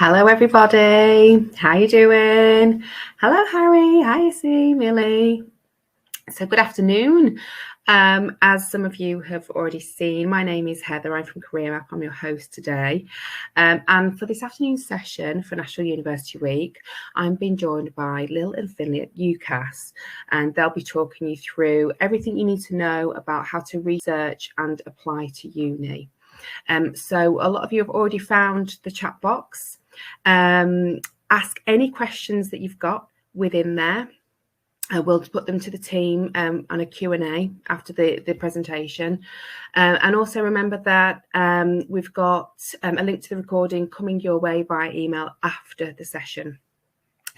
Hello, everybody. How you doing? Hello, Harry. Hi, Izzy, Millie. So good afternoon. As some of you have already seen, my name is Heather. I'm from CareerMap. I'm your host today. And for this afternoon's session for National University Week, I'm being joined by Lil and Finley at Ucas, and they'll be talking you through everything you need to know about how to research and apply to uni. So a lot of you have already found the chat box. Ask any questions that you've got within there. We'll put them to the team on a Q&A after the presentation. And also remember that we've got a link to the recording coming your way by email after the session.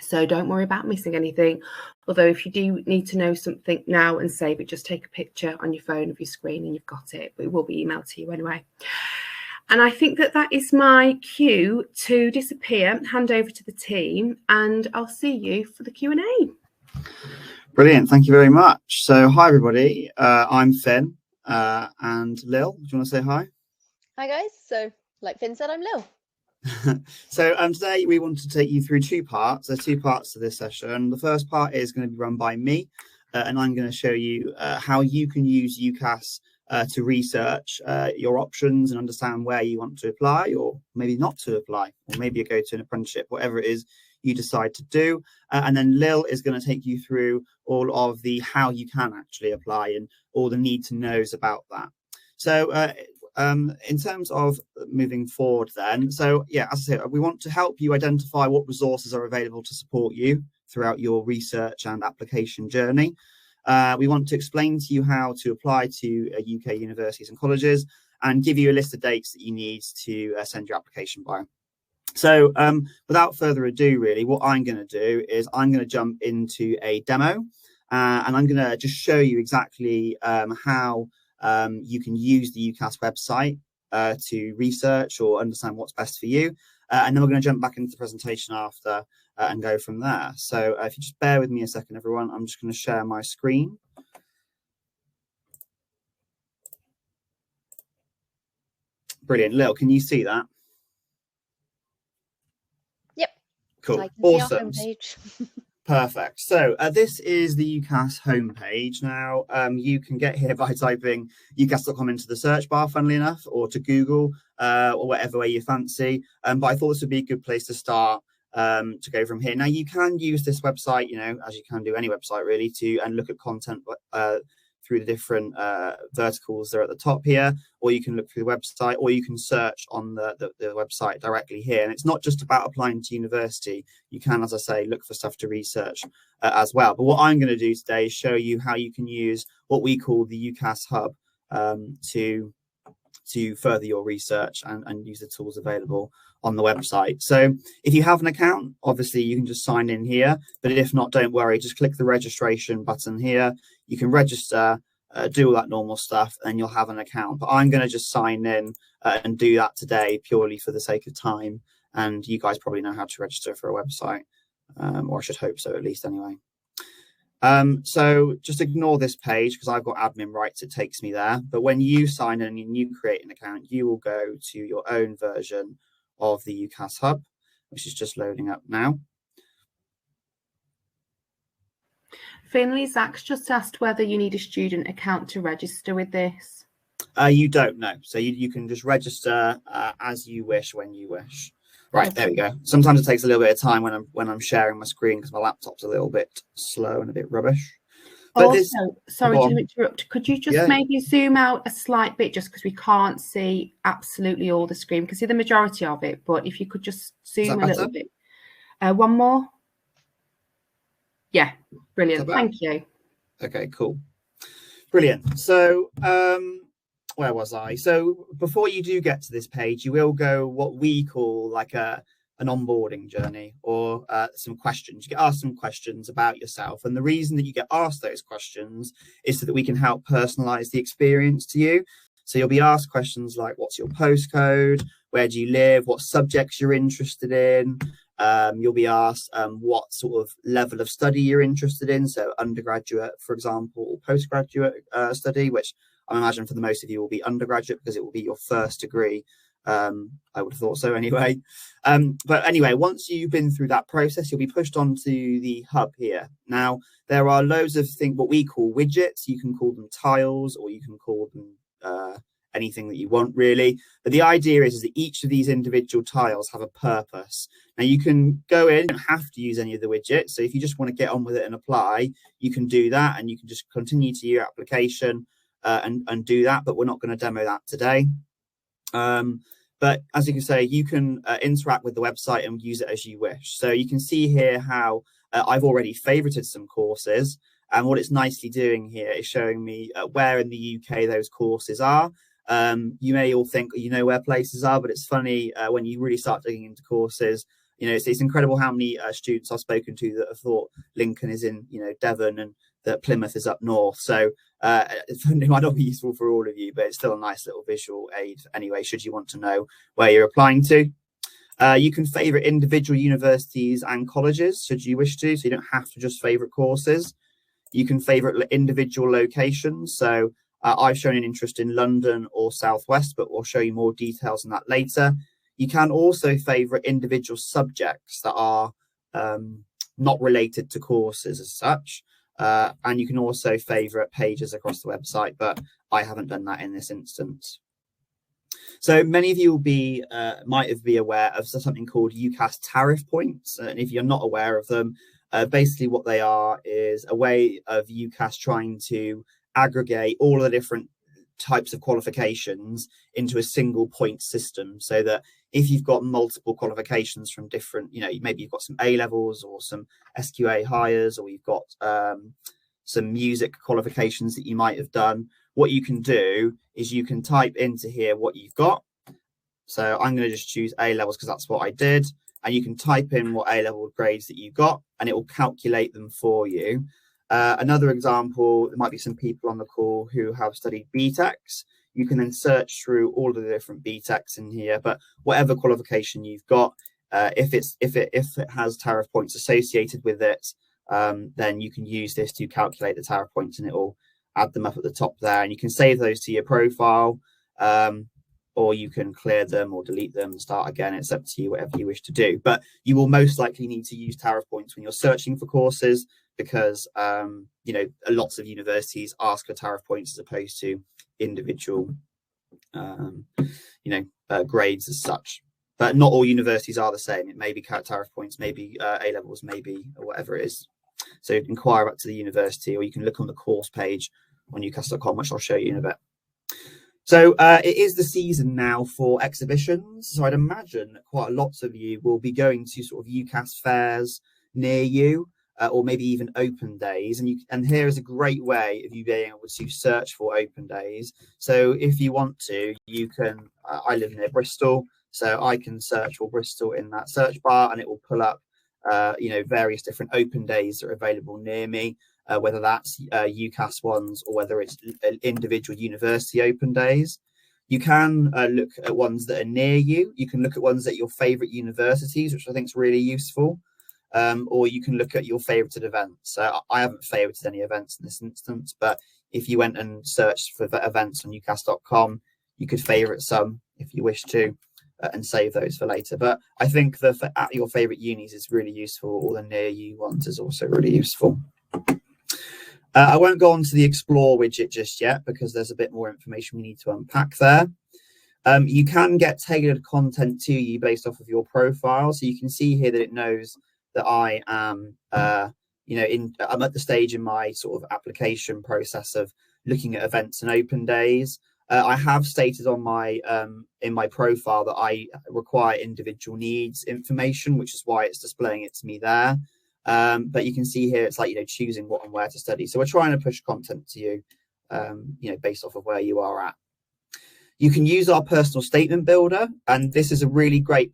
So don't worry about missing anything. Although if you do need to know something now and save it, just take a picture on your phone of your screen and you've got it. But it will be emailed to you anyway. And I think that is my cue to disappear, hand over to the team, and I'll see you for the Q&A. Brilliant. Thank you very much. So hi, everybody. I'm Finn and Lil. Do you want to say hi? Hi, guys. So like Finn said, I'm Lil. So today we want to take you through two parts. There's two parts to this session. The first part is going to be run by me, and I'm going to show you how you can use Ucas to research your options and understand where you want to apply or maybe not to apply, or maybe you go to an apprenticeship, whatever it is you decide to do. And then Lil is going to take you through all of the how you can actually apply and all the need to knows about that. So in terms of moving forward then, so yeah, as I said, we want to help you identify what resources are available to support you throughout your research and application journey. We want to explain to you how to apply to UK universities and colleges and give you a list of dates that you need to send your application by. So without further ado, really, what I'm going to do is I'm going to jump into a demo and I'm going to just show you exactly how you can use the Ucas website to research or understand what's best for you. And then we're going to jump back into the presentation after and go from there. So if you just bear with me a second, everyone, I'm just going to share my screen. Brilliant. Lil, can you see that? Yep. Cool. So I can awesome. see our homepage. Perfect. So this is the Ucas homepage. Now, you can get here by typing ucas.com into the search bar, funnily enough, or to Google or whatever way you fancy. But I thought this would be a good place to start to go from here. Now, you can use this website, you know, as you can do any website really, and look at content through the different verticals that are at the top here, or you can look through the website, or you can search on the website directly here. And it's not just about applying to university. You can, as I say, look for stuff to research as well. But what I'm going to do today is show you how you can use what we call the Ucas Hub to further your research and use the tools available on the website. So if you have an account, obviously you can just sign in here, but if not, don't worry, just click the registration button here. You can register, do all that normal stuff, and you'll have an account. But I'm going to just sign in and do that today purely for the sake of time. And you guys probably know how to register for a website, or I should hope so, at least anyway. So just ignore this page because I've got admin rights, it takes me there. But when you sign in and you create an account, you will go to your own version of the Ucas Hub, which is just loading up now. Finley, Zach's just asked whether you need a student account to register with this. You don't know. So you can just register as you wish, when you wish. Right, okay. There we go. Sometimes it takes a little bit of time when I'm sharing my screen because my laptop's a little bit slow and a bit rubbish. But also, sorry to interrupt, could you just maybe zoom out a slight bit just because we can't see absolutely all the screen? We can see the majority of it, but if you could just zoom a little bit. One more. Yeah, brilliant. Thank you. Okay, cool. Brilliant. So where was I? So before you do get to this page, you will go what we call like an onboarding journey or some questions. You get asked some questions about yourself. And the reason that you get asked those questions is so that we can help personalize the experience to you. So you'll be asked questions like, what's your postcode? Where do you live? What subjects you're interested in? You'll be asked what sort of level of study you're interested in. So undergraduate, for example, or postgraduate study, which I imagine for the most of you will be undergraduate because it will be your first degree I would have thought so anyway. But anyway, once you've been through that process, you'll be pushed onto the hub here. Now, there are loads of things, what we call widgets. You can call them tiles, or you can call them anything that you want, really. But the idea is that each of these individual tiles have a purpose. Now, you can go in, you don't have to use any of the widgets. So if you just want to get on with it and apply, you can do that, and you can just continue to your application and do that. But we're not going to demo that today. But as you can say, you can interact with the website and use it as you wish. So you can see here how I've already favorited some courses. And what it's nicely doing here is showing me where in the UK those courses are. You may all think you know where places are, but it's funny when you really start digging into courses. You know, it's incredible how many students I've spoken to that have thought Lincoln is in, Devon, and that Plymouth is up north. So it might not be useful for all of you, but it's still a nice little visual aid anyway, should you want to know where you're applying to. You can favourite individual universities and colleges, should you wish to, so you don't have to just favourite courses. You can favourite individual locations. So I've shown an interest in London or Southwest, but we'll show you more details on that later. You can also favourite individual subjects that are not related to courses as such. And you can also favourite pages across the website, but I haven't done that in this instance. So many of you will might be aware of something called Ucas Tariff points. And if you're not aware of them, basically what they are is a way of Ucas trying to aggregate all the different types of qualifications into a single point system, so that if you've got multiple qualifications from different, maybe you've got some A levels or some SQA hires, or you've got some music qualifications that you might have done, what you can do is you can type into here what you've got. So I'm going to just choose A levels because that's what I did, and you can type in what A level grades that you got and it will calculate them for you. Another example, there might be some people on the call who have studied BTECs. You can then search through all of the different BTECs in here, but whatever qualification you've got, if it has tariff points associated with it, then you can use this to calculate the tariff points, and it will add them up at the top there. And you can save those to your profile, or you can clear them or delete them and start again. It's up to you, whatever you wish to do. But you will most likely need to use tariff points when you're searching for courses, because lots of universities ask for tariff points as opposed to individual grades as such. But not all universities are the same. It may be tariff points, maybe A levels, maybe, or whatever it is. So inquire up to the university, or you can look on the course page on ucas.com, which I'll show you in a bit. So it is the season now for exhibitions. So I'd imagine that quite a lot of you will be going to sort of Ucas fairs near you, or maybe even open days. And here is a great way of you being able to search for open days. So if you want to, you can, I live near Bristol, so I can search for Bristol in that search bar, and it will pull up, various different open days that are available near me, whether that's Ucas ones or whether it's individual university open days. You can look at ones that are near you. You can look at ones at your favourite universities, which I think is really useful. Or you can look at your favorited events. So I haven't favorited any events in this instance, but if you went and searched for events on ucas.com, you could favorite some if you wish to, and save those for later. But I think the at your favorite unis is really useful, or the near you ones is also really useful. I won't go on to the explore widget just yet, because there's a bit more information we need to unpack there. You can get tailored content to you based off of your profile. So you can see here that it knows that I am, I'm at the stage in my sort of application process of looking at events and open days. I have stated on my in my profile that I require individual needs information, which is why it's displaying it to me there. But you can see here it's like, choosing what and where to study. So we're trying to push content to you, based off of where you are at. You can use our personal statement builder, and this is a really great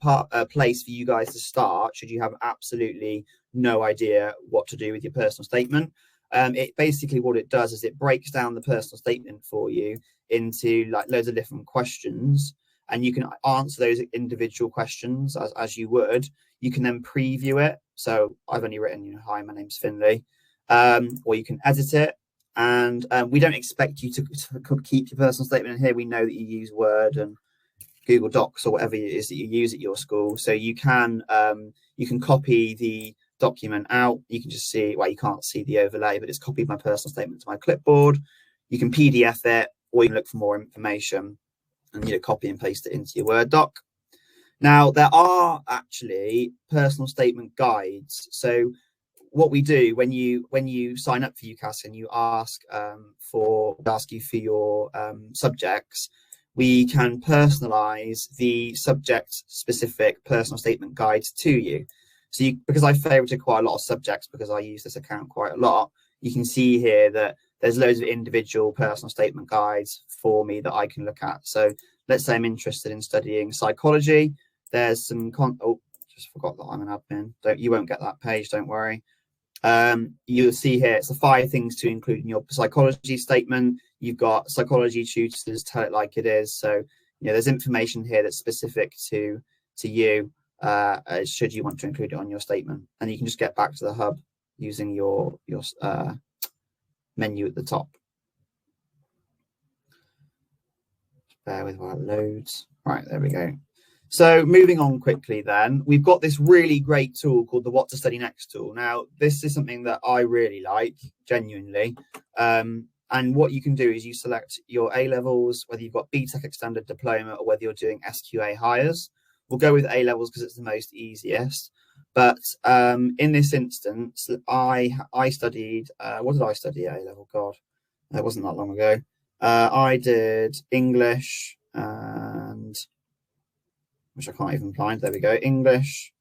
place for you guys to start should you have absolutely no idea what to do with your personal statement. It basically, what it does is it breaks down the personal statement for you into like loads of different questions, and you can answer those individual questions as you would. You can then preview it. So I've only written, hi, my name's Finley, or you can edit it. And we don't expect you to keep your personal statement in here. We know that you use Word and Google Docs or whatever it is that you use at your school. So you can copy the document out. You can just see, well, you can't see the overlay, but it's copied my personal statement to my clipboard. You can PDF it, or you can look for more information and copy and paste it into your Word doc. Now, there are actually personal statement guides. So what we do when you sign up for Ucas and you ask you for your subjects, we can personalize the subject specific personal statement guides to you. So because I favorited quite a lot of subjects because I use this account quite a lot, you can see here that there's loads of individual personal statement guides for me that I can look at. So let's say I'm interested in studying psychology. There's some just forgot that I'm an admin. You won't get that page, don't worry. You'll see here it's the 5 things to include in your psychology statement. You've got psychology tutors, tell it like it is. So there's information here that's specific to you, should you want to include it on your statement. And you can just get back to the hub using your menu at the top. Bear with while it loads. Right, there we go. So moving on quickly then, we've got this really great tool called the What to Study Next tool. Now, this is something that I really like, genuinely. And what you can do is you select your A-levels, whether you've got BTEC Extended Diploma or whether you're doing SQA hires. We'll go with A-levels because it's the most easiest. But in this instance, I studied, what did I study at A-level? God, it wasn't that long ago. I did English and... which I can't even find. There we go. English,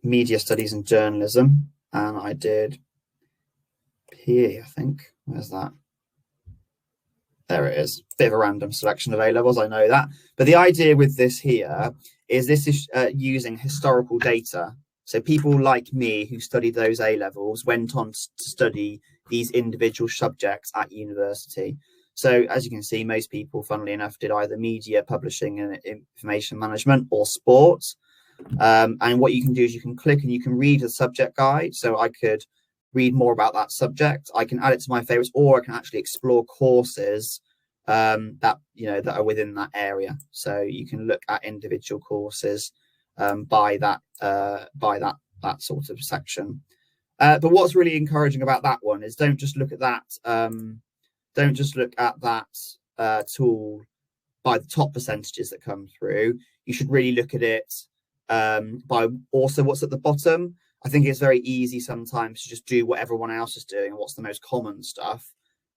media studies and journalism. And I did PE, I think. Where's that? There it is. Bit of a random selection of A-levels, I know that. But the idea with this here is this is using historical data. So people like me who studied those A-levels went on to study these individual subjects at university. So as you can see, most people, funnily enough, did either media, publishing and information management or sports. And what you can do is you can click and you can read the subject guide. So I could read more about that subject. I can add it to my favorites, or I can actually explore courses that are within that area. So you can look at individual courses by that sort of section. But what's really encouraging about that one is don't just look at that. Don't just look at that tool by the top percentages that come through. You should really look at it by also what's at the bottom. I think it's very easy sometimes to just do what everyone else is doing and what's the most common stuff.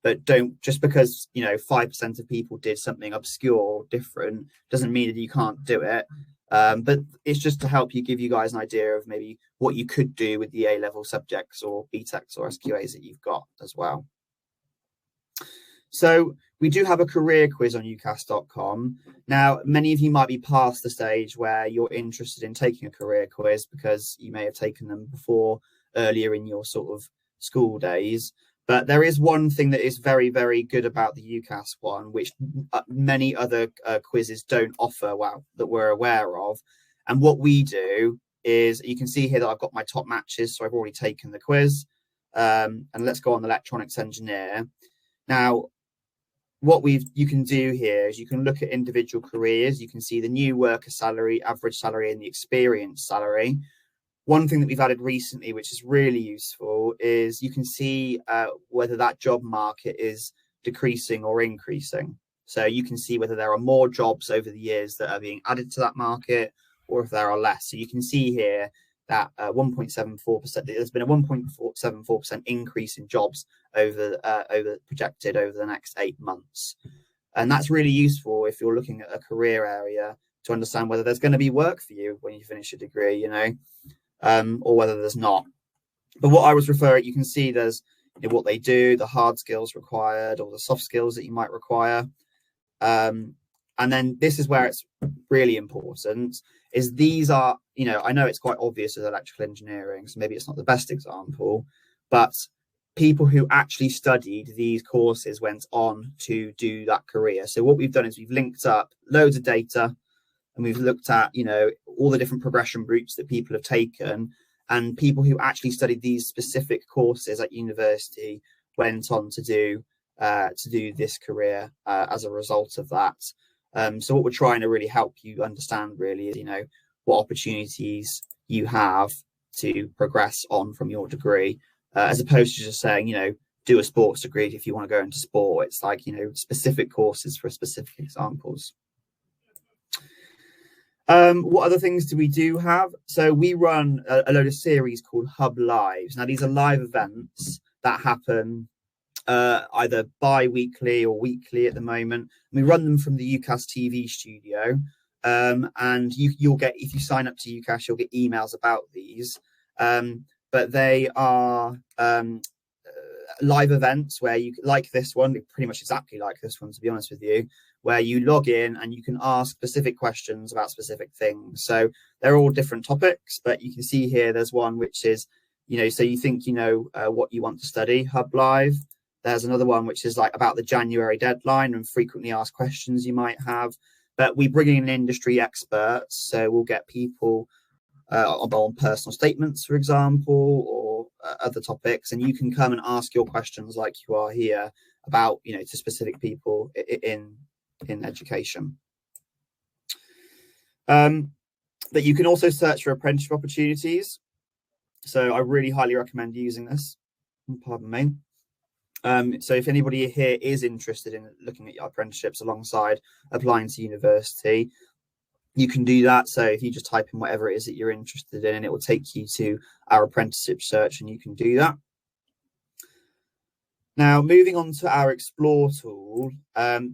But don't, just because 5% of people did something obscure or different doesn't mean that you can't do it. But it's just to help you, give you guys an idea of maybe what you could do with the A-level subjects or BTECs or SQAs that you've got as well. So we do have a career quiz on ucas.com. Now, many of you might be past the stage where you're interested in taking a career quiz because you may have taken them before, earlier in your sort of school days. But there is one thing that is very, very good about the Ucas one, which many other quizzes don't offer, well, that we're aware of. And what we do is, you can see here that I've got my top matches, so I've already taken the quiz. And let's go on the electronics engineer. Now, what you can do here is you can look at individual careers. You can see the new worker salary, average salary, and the experience salary. One thing that we've added recently, which is really useful, is you can see whether that job market is decreasing or increasing. So you can see whether there are more jobs over the years that are being added to that market, or if there are less. So you can see here that 1.74%, there's been a 1.74% increase in jobs projected over the next 8 months. And that's really useful if you're looking at a career area to understand whether there's going to be work for you when you finish your degree, or whether there's not. But what I was referring, you can see there's what they do, the hard skills required, or the soft skills that you might require. And then this is where it's really important, is these are, I know it's quite obvious with electrical engineering, so maybe it's not the best example, but people who actually studied these courses went on to do that career. So what we've done is we've linked up loads of data, and we've looked at, all the different progression routes that people have taken, and people who actually studied these specific courses at university went on to do to do this career as a result of that. So what we're trying to really help you understand really is, what opportunities you have to progress on from your degree, as opposed to just saying, do a sports degree if you want to go into sport. It's like, specific courses for specific examples. What other things do we have? So we run a load of series called Hub Lives. Now, these are live events that happen either bi-weekly or weekly at the moment. We run them from the Ucas TV studio, and you'll get, if you sign up to Ucas, you'll get emails about these. But they are live events where you, like this one, pretty much exactly like this one, to be honest with you, where you log in and you can ask specific questions about specific things. So they're all different topics, but you can see here there's one which is, so you think what you want to study, Hub Live. There's another one which is like about the January deadline and frequently asked questions you might have. But we bring in industry experts, so we'll get people on personal statements, for example, or other topics, and you can come and ask your questions like you are here about, to specific people in education. But you can also search for apprenticeship opportunities. So I really highly recommend using this. Pardon me. So if anybody here is interested in looking at your apprenticeships alongside applying to university, you can do that. So if you just type in whatever it is that you're interested in, and it will take you to our apprenticeship search, and you can do that. Now, moving on to our Explore tool,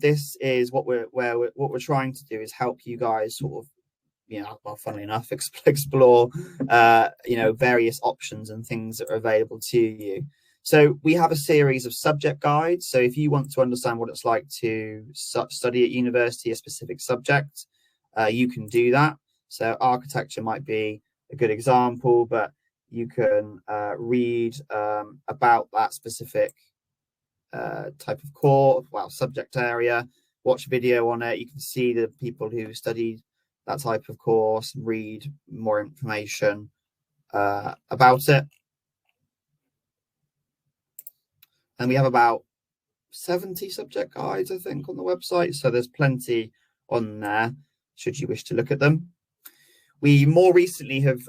this is what we're trying to do is help you guys sort of, well, funnily enough, explore, various options and things that are available to you. So we have a series of subject guides. So if you want to understand what it's like to study at university, a specific subject, you can do that. So architecture might be a good example, but you can read about that specific type of core, subject area, watch a video on it. You can see the people who studied that type of course and read more information about it. And we have about 70 subject guides, I think, on the website. So there's plenty on there, should you wish to look at them. We more recently have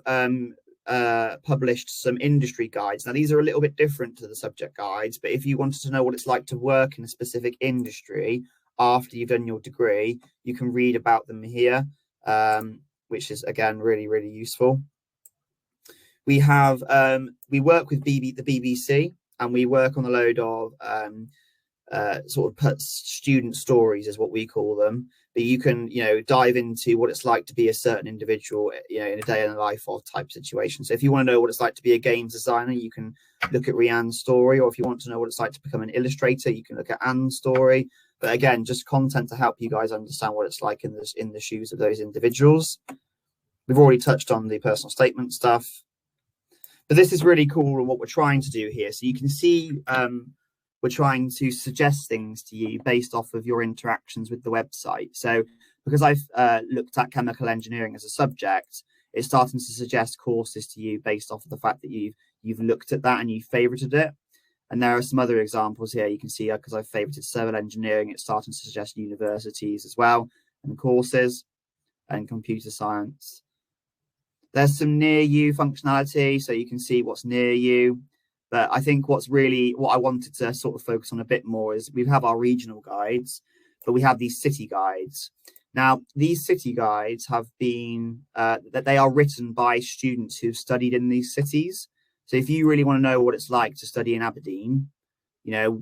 published some industry guides. Now, these are a little bit different to the subject guides, but if you wanted to know what it's like to work in a specific industry after you've done your degree, you can read about them here, which is, again, really, really useful. We have we work with the BBC, and we work on a load of sort of student stories, is what we call them. But you can, dive into what it's like to be a certain individual, in a day in the life of type situation. So if you want to know what it's like to be a games designer, you can look at Rianne's story. Or if you want to know what it's like to become an illustrator, you can look at Anne's story. But again, just content to help you guys understand what it's like in the shoes of those individuals. We've already touched on the personal statement stuff. But this is really cool and what we're trying to do here. So you can see we're trying to suggest things to you based off of your interactions with the website. So because I've looked at chemical engineering as a subject, it's starting to suggest courses to you based off of the fact that you've looked at that and you favorited it. And there are some other examples here. You can see because I've favorited civil engineering, it's starting to suggest universities as well, and courses, and computer science. There's some near you functionality, so you can see what's near you. But I think what I wanted to sort of focus on a bit more is we have our regional guides, but we have these city guides. Now, these city guides have been, that they are written by students who've studied in these cities. So if you really want to know what it's like to study in Aberdeen,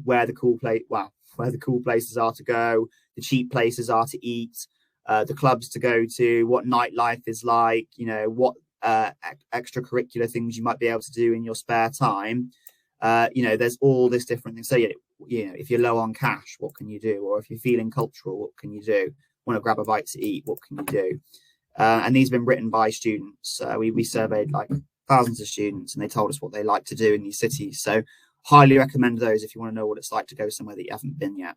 where the cool places are to go, the cheap places are to eat, the clubs to go to, what nightlife is like, what extracurricular things you might be able to do in your spare time. There's all this different things. So, if you're low on cash, what can you do? Or if you're feeling cultural, what can you do? Want to grab a bite to eat, what can you do? And these have been written by students. We surveyed like thousands of students, and they told us what they like to do in these cities. So highly recommend those if you want to know what it's like to go somewhere that you haven't been yet.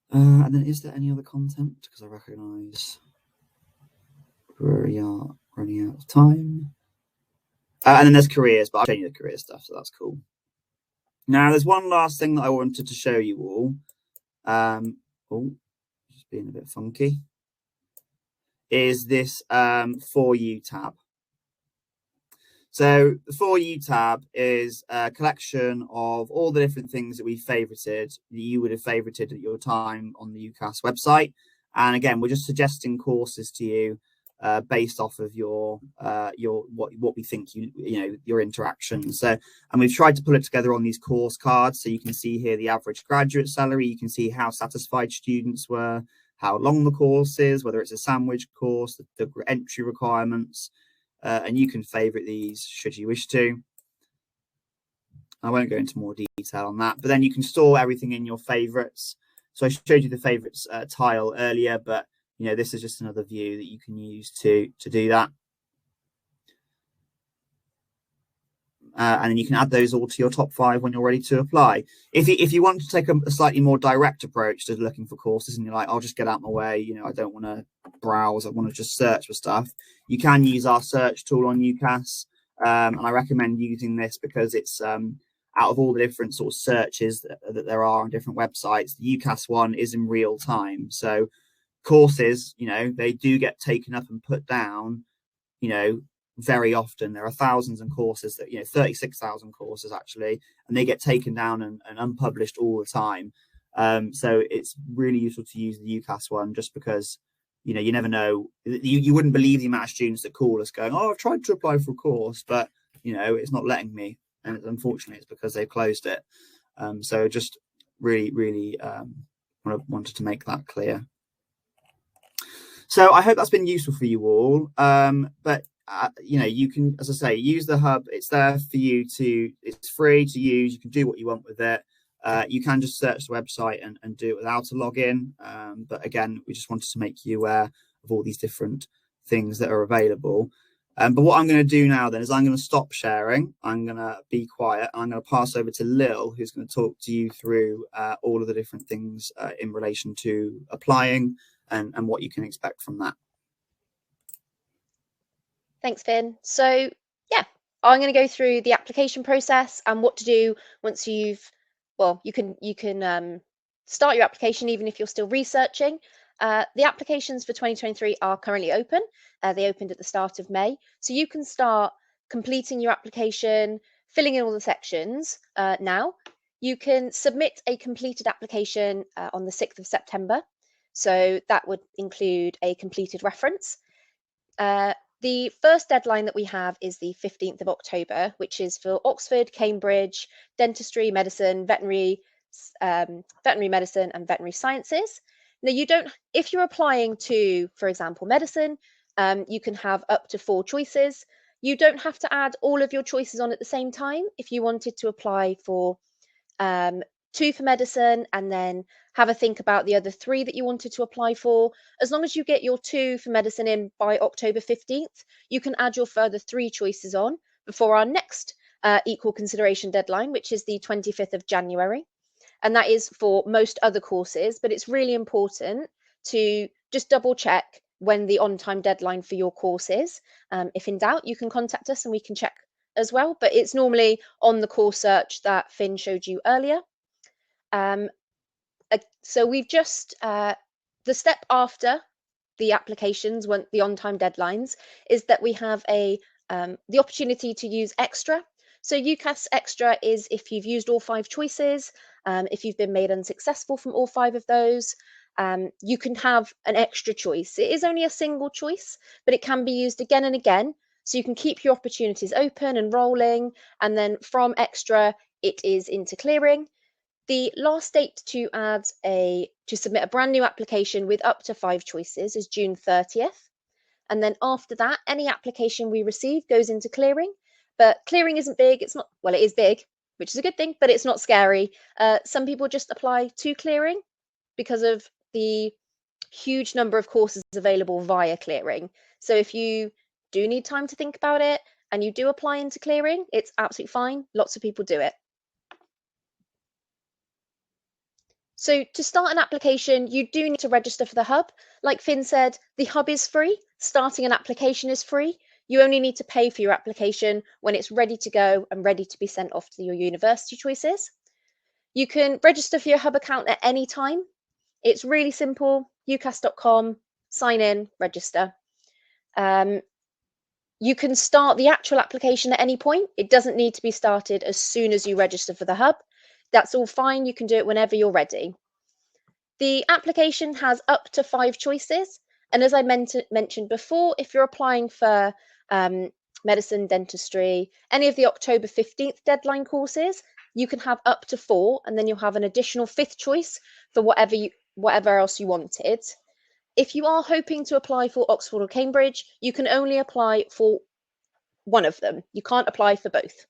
And then is there any other content? Because I recognise we are running out of time. And then there's careers, but I'll show you the career stuff, so that's cool. Now, there's one last thing that I wanted to show you all. Oh, just being a bit funky. Is this For You tab. So the For You tab is a collection of all the different things that we favorited, that you would have favorited at your time on the Ucas website. And again, we're just suggesting courses to you based off of your what we think your interactions. So, and we've tried to pull it together on these course cards. So you can see here the average graduate salary. You can see how satisfied students were, how long the course is, whether it's a sandwich course, the entry requirements. And you can favorite these should you wish to. I won't go into more detail on that, but then you can store everything in your favorites. So I showed you the favorites tile earlier, but this is just another view that you can use to do that. And then you can add those all to your top 5 when you're ready to apply. If you want to take a slightly more direct approach to looking for courses and you're like, I'll just get out my way, I don't want to browse, I want to just search for stuff, you can use our search tool on Ucas. And I recommend using this because it's out of all the different sort of searches that there are on different websites, the Ucas one is in real time. So courses, they do get taken up and put down, very often. There are thousands of courses that 36,000 courses actually, and they get taken down and unpublished all the time. So it's really useful to use the Ucas one, just because you never know. You wouldn't believe the amount of students that call us going, I've tried to apply for a course, but it's not letting me, and unfortunately it's because they've closed it. So just really wanted to make that clear. So I hope that's been useful for you all. But you can, as I say, use the hub. It's there for you it's free to use. You can do what you want with it. You can just search the website and do it without a login. But again, we just wanted to make you aware of all these different things that are available. But what I'm going to do now then is I'm going to stop sharing. I'm going to be quiet. I'm going to pass over to Lil, who's going to talk to you through all of the different things in relation to applying and what you can expect from that. Thanks, Finn. So yeah, I'm going to go through the application process and what to do once you can start your application even if you're still researching. The applications for 2023 are currently open. They opened at the start of May. So you can start completing your application, filling in all the sections now. You can submit a completed application on the 6th of September. So that would include a completed reference. The first deadline that we have is the 15th of October, which is for Oxford, Cambridge, dentistry, medicine, veterinary medicine and veterinary sciences. Now, if you're applying to, for example, medicine, you can have up to 4 choices. You don't have to add all of your choices on at the same time. If you wanted to apply for 2 for medicine and then have a think about the other 3 that you wanted to apply for, as long as you get your 2 for medicine in by October 15th, you can add your further 3 choices on before our next equal consideration deadline, which is the 25th of January. And that is for most other courses, but it's really important to just double check when the on-time deadline for your course is. If in doubt, you can contact us and we can check as well, but it's normally on the course search that Finn showed you earlier. So we've just, the step after the applications, when the on-time deadlines, is that we have the opportunity to use Extra. So Ucas Extra is if you've used all 5 choices, if you've been made unsuccessful from all 5 of those, you can have an extra choice. It is only a single choice, but it can be used again and again. So you can keep your opportunities open and rolling. And then from Extra, it is into clearing. The last date to submit a brand new application with up to 5 choices is June 30th. And then after that, any application we receive goes into clearing. But clearing isn't big. It's not, well, it is big, which is a good thing, but it's not scary. Some people just apply to clearing because of the huge number of courses available via clearing. So if you do need time to think about it and you do apply into clearing, it's absolutely fine. Lots of people do it. So to start an application, you do need to register for the hub. Like Finn said, the hub is free. Starting an application is free. You only need to pay for your application when it's ready to go and ready to be sent off to your university choices. You can register for your Hub account at any time. It's really simple, ucas.com, sign in, register. You can start the actual application at any point. It doesn't need to be started as soon as you register for the Hub. That's all fine. You can do it whenever you're ready. The application has up to 5 choices. And as I mentioned before, if you're applying for medicine, dentistry, any of the October 15th deadline courses, you can have up to 4, and then you'll have an additional 5th choice for whatever else you wanted. If you are hoping to apply for Oxford or Cambridge, you can only apply for one of them. You can't apply for both.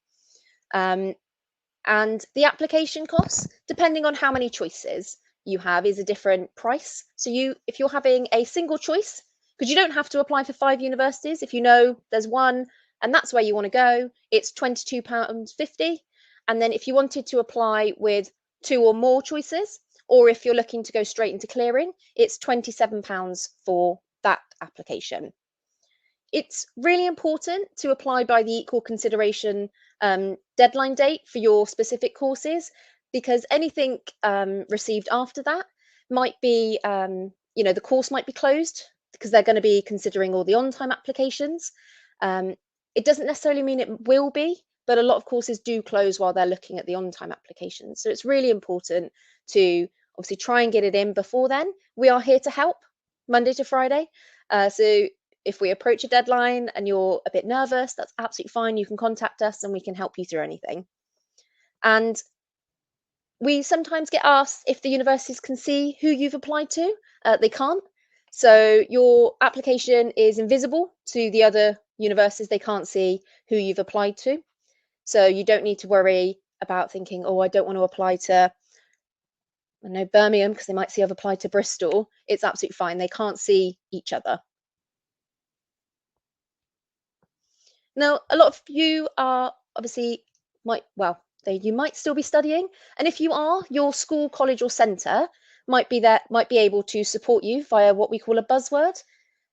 And the application costs, depending on how many choices you have, is a different price. So if you're having a single choice, because you don't have to apply for 5 universities, if you know there's one and that's where you want to go, it's £22.50. And then if you wanted to apply with 2 or more choices, or if you're looking to go straight into clearing, it's £27 for that application. It's really important to apply by the equal consideration deadline date for your specific courses, because anything received after that might be, the course might be closed because they're going to be considering all the on-time applications. It doesn't necessarily mean it will be, but a lot of courses do close while they're looking at the on-time applications. So it's really important to obviously try and get it in before then. We are here to help Monday to Friday. So if we approach a deadline and you're a bit nervous, that's absolutely fine. You can contact us and we can help you through anything. And we sometimes get asked if the universities can see who you've applied to. They can't. So your application is invisible to the other universities. They can't see who you've applied to. So you don't need to worry about thinking, oh, I don't want to apply to, I know, Birmingham, because they might see I've applied to Bristol. It's absolutely fine. They can't see each other. Now, a lot of you are obviously you might still be studying, and if you are, your school, college, or centre might be able to support you via what we call a buzzword.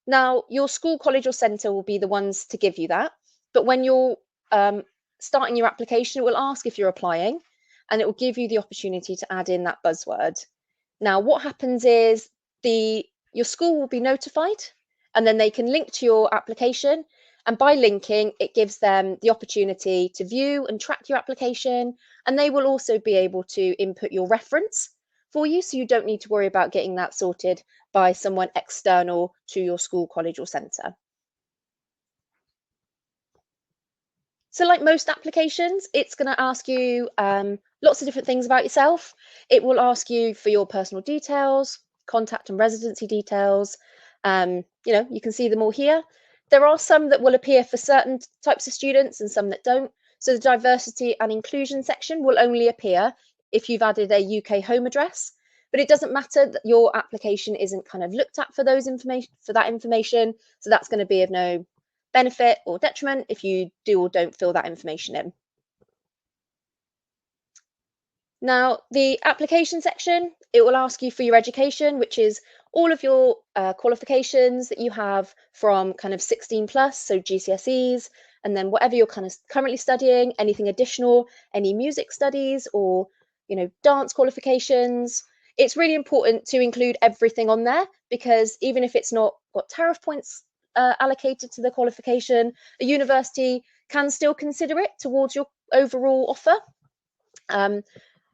Now, your school, college, or centre will be the ones to give you that, but when you're starting your application, it will ask if you're applying, and it will give you the opportunity to add in that buzzword. Now, what happens is your school will be notified, and then they can link to your application. And by linking, it gives them the opportunity to view and track your application. And they will also be able to input your reference for you. So you don't need to worry about getting that sorted by someone external to your school, college, or centre. So like most applications, it's going to ask you lots of different things about yourself. It will ask you for your personal details, contact and residency details. You can see them all here. There are some that will appear for certain types of students and some that don't. So the diversity and inclusion section will only appear if you've added a UK home address, but it doesn't matter that your application isn't kind of looked at for that information. So that's going to be of no benefit or detriment if you do or don't fill that information in. Now, the application section, it will ask you for your education, which is all of your qualifications that you have from kind of 16 plus, so GCSEs, and then whatever you're kind of currently studying, anything additional, any music studies or, dance qualifications. It's really important to include everything on there, because even if it's not got tariff points allocated to the qualification, a university can still consider it towards your overall offer.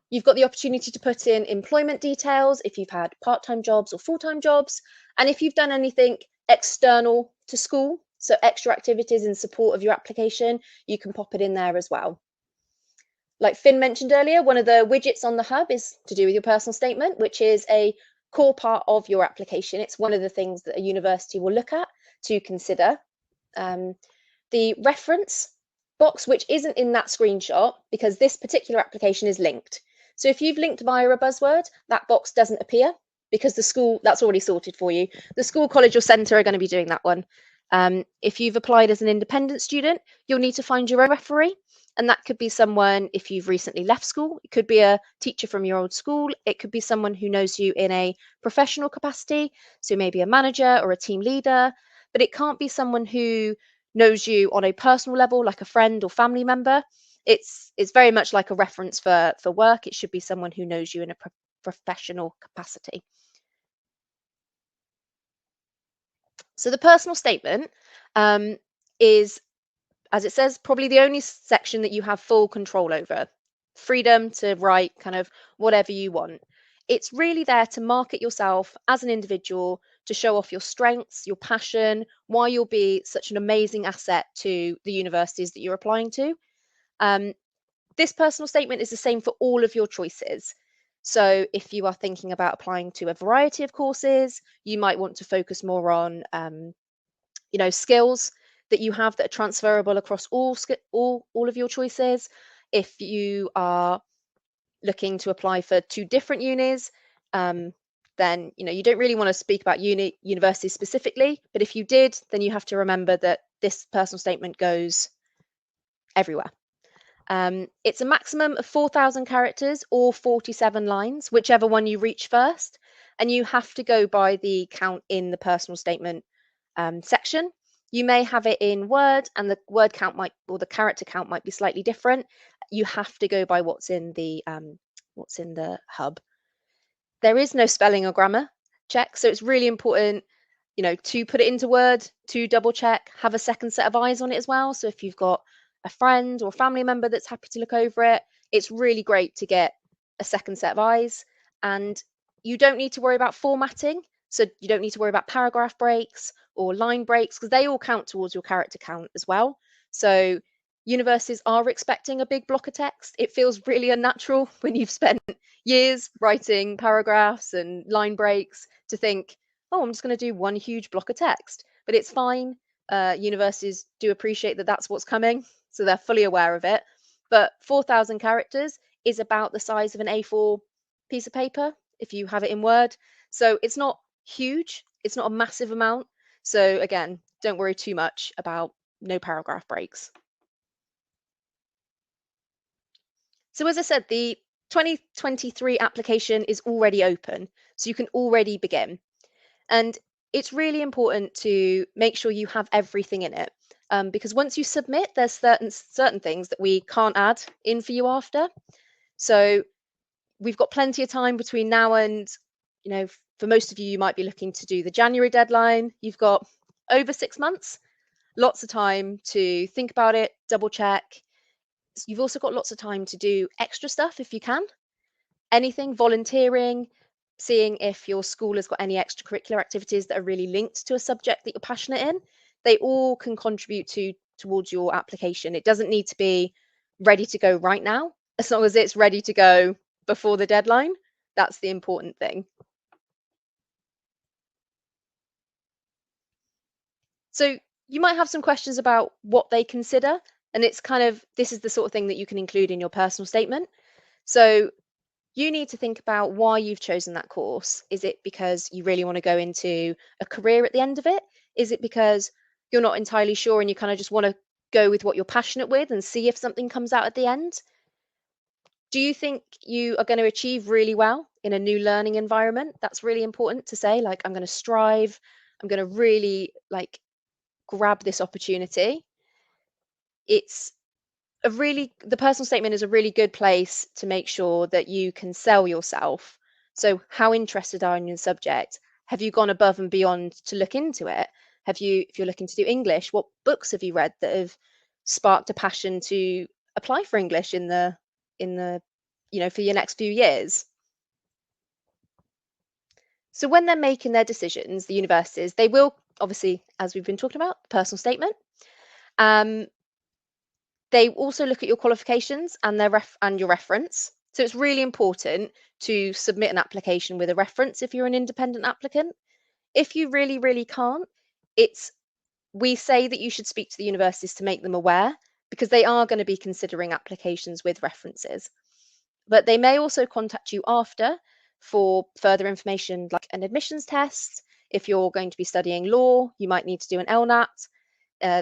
You've got the opportunity to put in employment details if you've had part-time jobs or full-time jobs. And if you've done anything external to school, so extra activities in support of your application, you can pop it in there as well. Like Finn mentioned earlier, one of the widgets on the Hub is to do with your personal statement, which is a core part of your application. It's one of the things that a university will look at to consider. The reference box, which isn't in that screenshot, because this particular application is linked. So if you've linked via a buzzword, that box doesn't appear because the school, that's already sorted for you. The school, college, or centre are going to be doing that one. If you've applied as an independent student, you'll need to find your own referee. And that could be someone, if you've recently left school, it could be a teacher from your old school. It could be someone who knows you in a professional capacity, so maybe a manager or a team leader. But it can't be someone who knows you on a personal level, like a friend or family member. It's very much like a reference for work. It should be someone who knows you in a professional capacity. So the personal statement is, as it says, probably the only section that you have full control over. Freedom to write kind of whatever you want. It's really there to market yourself as an individual, to show off your strengths, your passion, why you'll be such an amazing asset to the universities that you're applying to. This personal statement is the same for all of your choices. So if you are thinking about applying to a variety of courses, you might want to focus more on skills that you have that are transferable across all of your choices. If you are looking to apply for 2 different unis, then you don't really want to speak about universities specifically. But if you did, then you have to remember that this personal statement goes everywhere. It's a maximum of 4,000 characters or 47 lines, whichever one you reach first, and you have to go by the count in the personal statement section. You may have it in Word, and the word count or the character count might be slightly different. You have to go by what's in the hub. There is no spelling or grammar check, so it's really important, to put it into Word, to double check, have a second set of eyes on it as well. So if you've got a friend or family member that's happy to look over it, it's really great to get a second set of eyes. And you don't need to worry about formatting. So you don't need to worry about paragraph breaks or line breaks, because they all count towards your character count as well. So universities are expecting a big block of text. It feels really unnatural when you've spent years writing paragraphs and line breaks to think, oh, I'm just going to do one huge block of text. But it's fine. Universities do appreciate that that's what's coming, so they're fully aware of it. But 4,000 characters is about the size of an A4 piece of paper if you have it in Word. So it's not huge. It's not a massive amount. So again, don't worry too much about no paragraph breaks. So as I said, the 2023 application is already open, so you can already begin. And it's really important to make sure you have everything in it, because once you submit, there's certain things that we can't add in for you after. So we've got plenty of time between now and, for most of you, you might be looking to do the January deadline. You've got over 6 months, lots of time to think about it, double check. You've also got lots of time to do extra stuff if you can. Anything, volunteering, seeing if your school has got any extracurricular activities that are really linked to a subject that you're passionate in. They all can contribute towards your application. It doesn't need to be ready to go right now, as long as it's ready to go before the deadline. That's the important thing. So you might have some questions about what they consider, and this is the sort of thing that you can include in your personal statement. So you need to think about why you've chosen that course. Is it because you really want to go into a career at the end of it? Is it because you're not entirely sure and you kind of just want to go with what you're passionate with and see if something comes out at the end? Do you think you are going to achieve really well in a new learning environment? That's really important to say, like, I'm going to strive, I'm going to really grab this opportunity. The personal statement is a really good place to make sure that you can sell yourself. So how interested are you in the subject? Have you gone above and beyond to look into it? If you're looking to do English, what books have you read that have sparked a passion to apply for English in the for your next few years? So when they're making their decisions, the universities, they will obviously, as we've been talking about, the personal statement. They also look at your qualifications and your reference. So it's really important to submit an application with a reference if you're an independent applicant. If you really, really can't, we say that you should speak to the universities to make them aware, because they are going to be considering applications with references. But they may also contact you after for further information, like an admissions test. If you're going to be studying law, you might need to do an LNAT.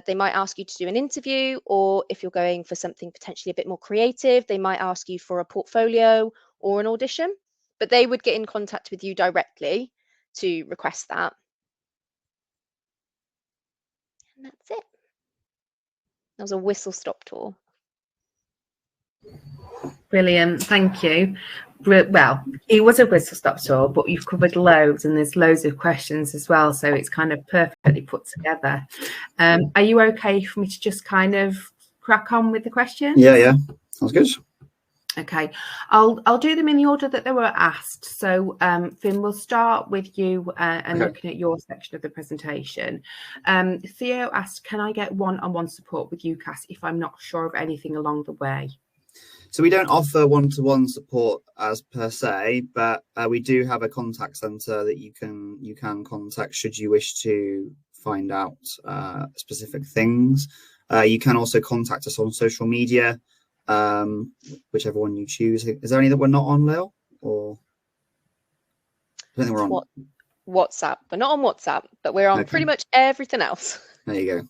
They might ask you to do an interview, or if you're going for something potentially a bit more creative, they might ask you for a portfolio or an audition, but they would get in contact with you directly to request that. And that's it. That was a whistle-stop tour. Brilliant, thank you. Well, it was a whistle-stop tour, but you've covered loads, and there's loads of questions as well, so it's kind of perfectly put together. Are you okay for me to just kind of crack on with the questions? Yeah, sounds good. Okay, I'll do them in the order that they were asked. So Finn, we'll start with you and looking at your section of the presentation. Theo asked, can I get one-on-one support with Ucas if I'm not sure of anything along the way? So we don't offer one-to-one support as per se, but we do have a contact centre that you can contact should you wish to find out specific things. You can also contact us on social media, whichever one you choose. Is there any that we're not on, Lil? Or I don't think we're on WhatsApp. We're not on WhatsApp, but we're on pretty much everything else. There you go.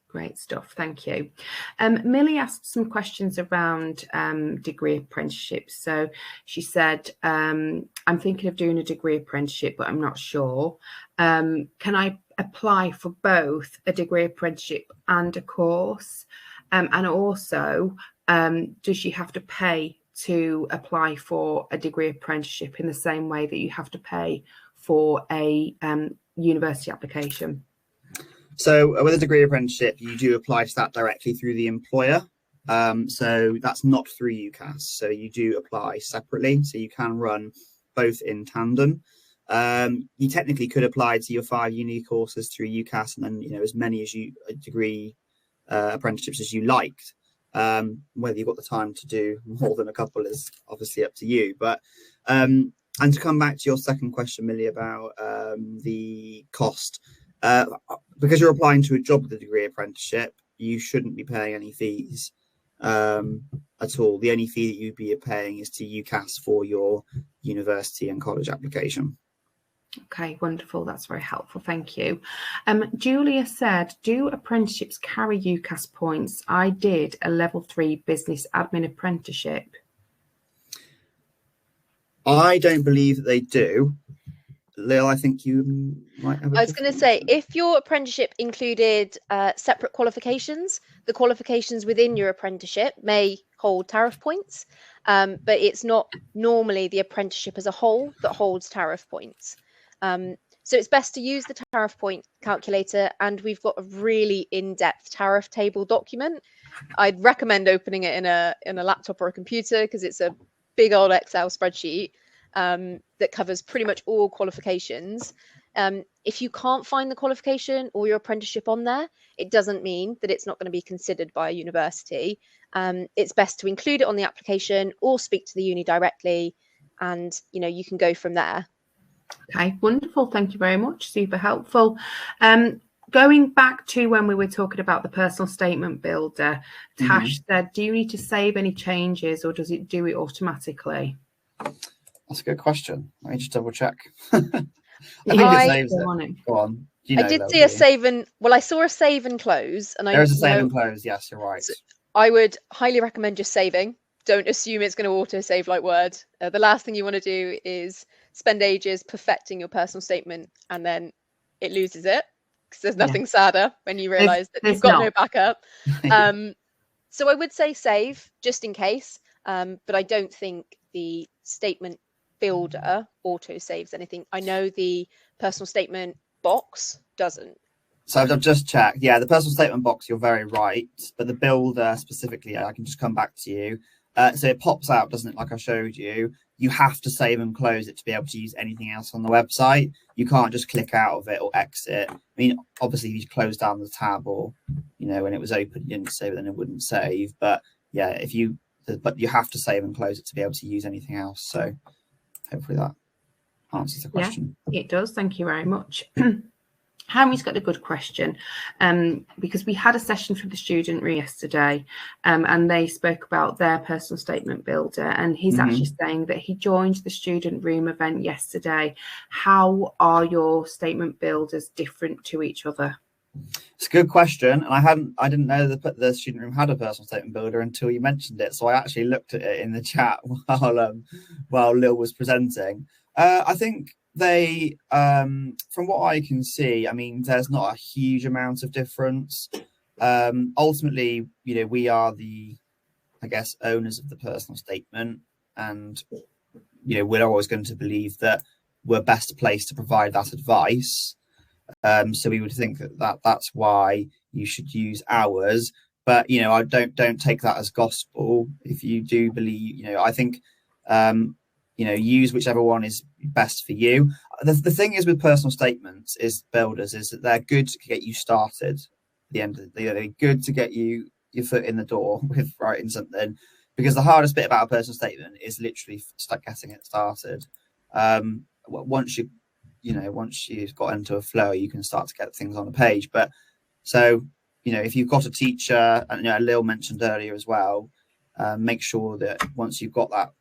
Great stuff, thank you. Millie asked some questions around degree apprenticeships. So she said, I'm thinking of doing a degree apprenticeship, but I'm not sure. Can I apply for both a degree apprenticeship and a course? And also, does she have to pay to apply for a degree apprenticeship in the same way that you have to pay for a university application? So with a degree apprenticeship, you do apply to that directly through the employer. So that's not through Ucas. So you do apply separately. So you can run both in tandem. You technically could apply to your 5 uni courses through Ucas, and then as many as degree apprenticeships as you liked. Whether you've got the time to do more than a couple is obviously up to you. But and to come back to your second question, Millie, about the cost. Because you're applying to a job with a degree apprenticeship, you shouldn't be paying any fees at all. The only fee that you'd be paying is to Ucas for your university and college application. Okay, wonderful. That's very helpful. Thank you. Julia said, do apprenticeships carry Ucas points? I did a level 3 business admin apprenticeship. I don't believe that they do. Lil, I think you might have. I was going to say, if your apprenticeship included separate qualifications, the qualifications within your apprenticeship may hold tariff points, but it's not normally the apprenticeship as a whole that holds tariff points. So it's best to use the tariff point calculator, and we've got a really in-depth tariff table document. I'd recommend opening it in a laptop or a computer, because it's a big old Excel spreadsheet that covers pretty much all qualifications. If you can't find the qualification or your apprenticeship on there, it doesn't mean that it's not going to be considered by a university. It's best to include it on the application or speak to the uni directly, and you can go from there. Okay, wonderful. Thank you very much. Super helpful. Going back to when we were talking about the personal statement builder, Tash said, do you need to save any changes, or does it do it automatically? That's a good question. Let me just double check. I think it saves it. Go on. I did see a save and I saw a save and close, and there is a save and close. Yes, you're right. So I would highly recommend just saving. Don't assume it's going to auto save like Word. The last thing you want to do is spend ages perfecting your personal statement and then it loses it, because there's nothing sadder when you realize that you've got no backup. So I would say save just in case, but I don't think the statement builder auto saves anything. I know the personal statement box doesn't. So I've just checked. Yeah, the personal statement box, you're very right, but the builder specifically, I can just come back to you. So it pops out, doesn't it, like I showed you? You have to save and close it to be able to use anything else on the website. You can't just click out of it or exit. I mean, obviously, if you close down the tab, or when it was open, you didn't save it, then it wouldn't save. But yeah, but you have to save and close it to be able to use anything else. So hopefully that answers the question. Yeah, it does. Thank you very much. Harry's got a good question, because we had a session for the student room yesterday, and they spoke about their personal statement builder, and he's actually saying that he joined the student room event yesterday. How are your statement builders different to each other? It's a good question, and I didn't know that the student room had a personal statement builder until you mentioned it. So I actually looked at it in the chat while Lil was presenting. I think they, from what I can see, I mean, there's not a huge amount of difference. Ultimately, we are the, I guess, owners of the personal statement, and we're always going to believe that we're best placed to provide that advice. So we would think that's why you should use ours. But I don't take that as gospel. If you do believe, I think use whichever one is best for you. The thing is with personal statements is builders is that they're good to get you started. At the end of the day, they're good to get your foot in the door with writing something, because the hardest bit about a personal statement is literally start getting it started. Once you've got into a flow, you can start to get things on a page. But so if you've got a teacher, and Lil mentioned earlier as well, make sure that once you've got that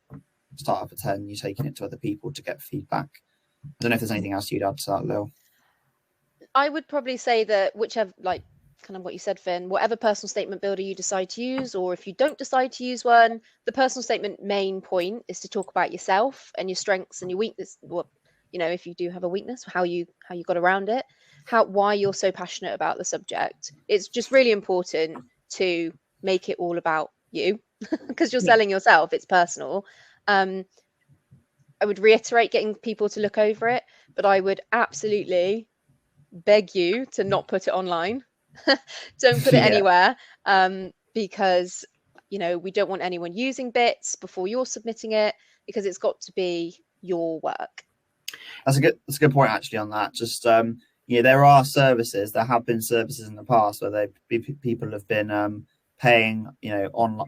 start up at 10, you're taking it to other people to get feedback. I don't know if there's anything else you'd add to that, Lil. I would probably say that whichever, like kind of what you said, Finn, whatever personal statement builder you decide to use, or if you don't decide to use one, the personal statement main point is to talk about yourself and your strengths and your weakness. Well, if you do have a weakness, how you got around it, why you're so passionate about the subject. It's just really important to make it all about you because you're selling yourself. It's personal. I would reiterate getting people to look over it, but I would absolutely beg you to not put it online. Don't put it anywhere, because we don't want anyone using bits before you're submitting it, because it's got to be your work. That's a good point actually on that. Just there are services, there have been services in the past where people have been paying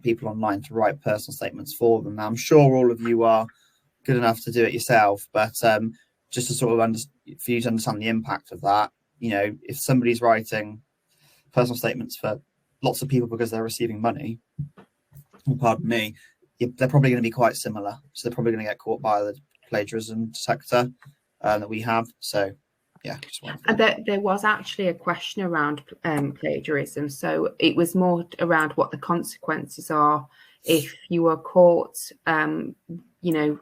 people online to write personal statements for them. Now I'm sure all of you are good enough to do it yourself, but just to sort of for you to understand the impact of that, if somebody's writing personal statements for lots of people because they're receiving money, pardon me, they're probably going to be quite similar. So they're probably going to get caught by the plagiarism detector that we have. So yeah, there was actually a question around plagiarism. So it was more around what the consequences are if you were caught